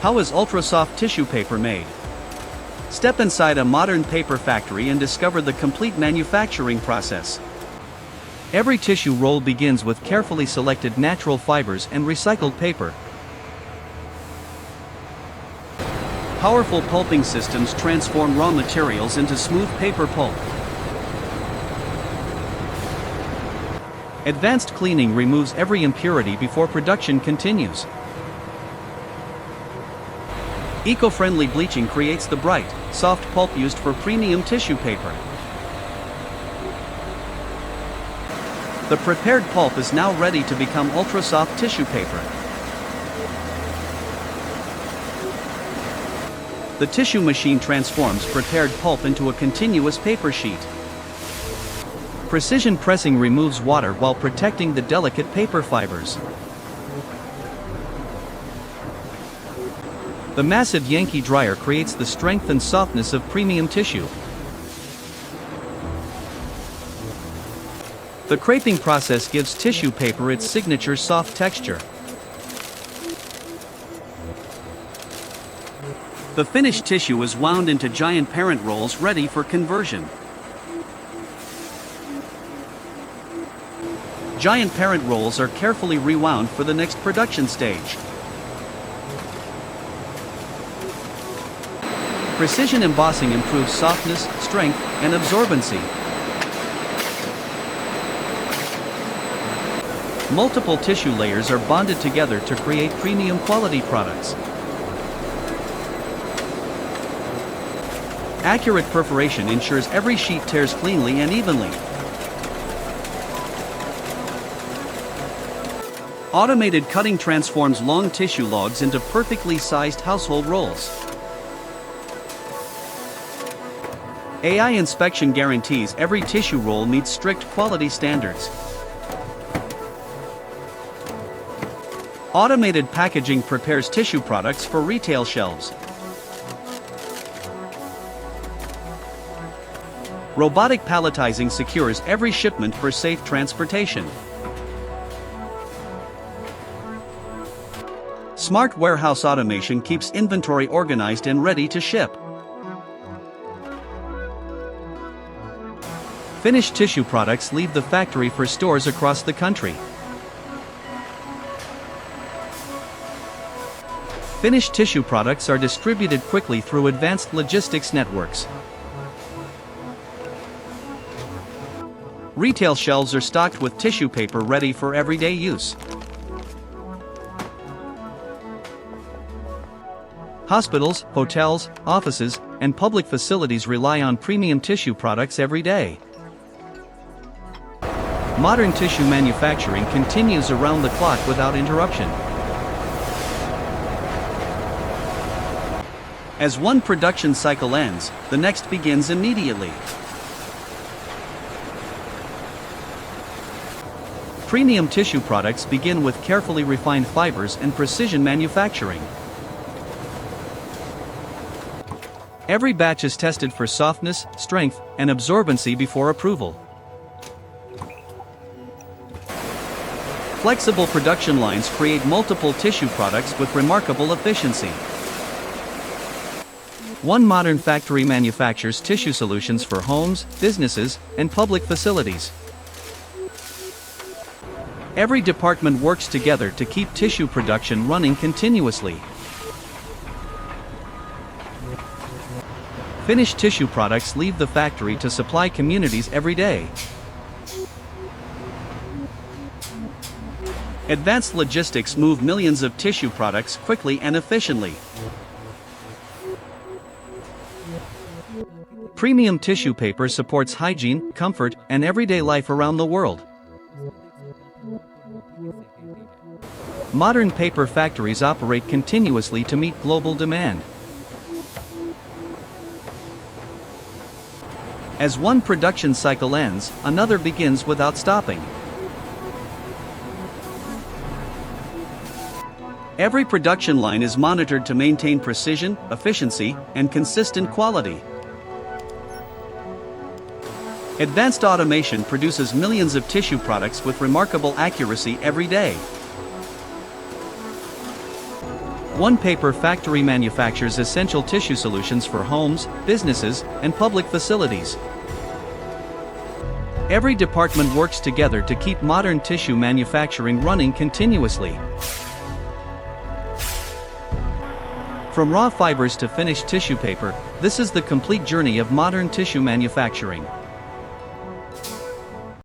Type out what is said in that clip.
How is ultra-soft tissue paper made? Step inside a modern paper factory and discover the complete manufacturing process. Every tissue roll begins with carefully selected natural fibers and recycled paper. Powerful pulping systems transform raw materials into smooth paper pulp. Advanced cleaning removes every impurity before production continues. Eco-friendly bleaching creates the bright, soft pulp used for premium tissue paper. The prepared pulp is now ready to become ultra-soft tissue paper. The tissue machine transforms prepared pulp into a continuous paper sheet. Precision pressing removes water while protecting the delicate paper fibers. The massive Yankee dryer creates the strength and softness of premium tissue. The creping process gives tissue paper its signature soft texture. The finished tissue is wound into giant parent rolls ready for conversion. Giant parent rolls are carefully rewound for the next production stage. Precision embossing improves softness, strength, and absorbency. Multiple tissue layers are bonded together to create premium quality products. Accurate perforation ensures every sheet tears cleanly and evenly. Automated cutting transforms long tissue logs into perfectly sized household rolls. AI inspection guarantees every tissue roll meets strict quality standards. Automated packaging prepares tissue products for retail shelves. Robotic palletizing secures every shipment for safe transportation. Smart warehouse automation keeps inventory organized and ready to ship. Finished tissue products leave the factory for stores across the country. Finished tissue products are distributed quickly through advanced logistics networks. Retail shelves are stocked with tissue paper ready for everyday use. Hospitals, hotels, offices, and public facilities rely on premium tissue products every day. Modern tissue manufacturing continues around the clock without interruption. As one production cycle ends, the next begins immediately. Premium tissue products begin with carefully refined fibers and precision manufacturing. Every batch is tested for softness, strength, and absorbency before approval. Flexible production lines create multiple tissue products with remarkable efficiency. One modern factory manufactures tissue solutions for homes, businesses, and public facilities. Every department works together to keep tissue production running continuously. Finished tissue products leave the factory to supply communities every day. Advanced logistics move millions of tissue products quickly and efficiently. Premium tissue paper supports hygiene, comfort, and everyday life around the world. Modern paper factories operate continuously to meet global demand. As one production cycle ends, another begins without stopping. Every production line is monitored to maintain precision, efficiency, and consistent quality. Advanced automation produces millions of tissue products with remarkable accuracy every day. One paper factory manufactures essential tissue solutions for homes, businesses, and public facilities. Every department works together to keep modern tissue manufacturing running continuously. From raw fibers to finished tissue paper, this is the complete journey of modern tissue manufacturing.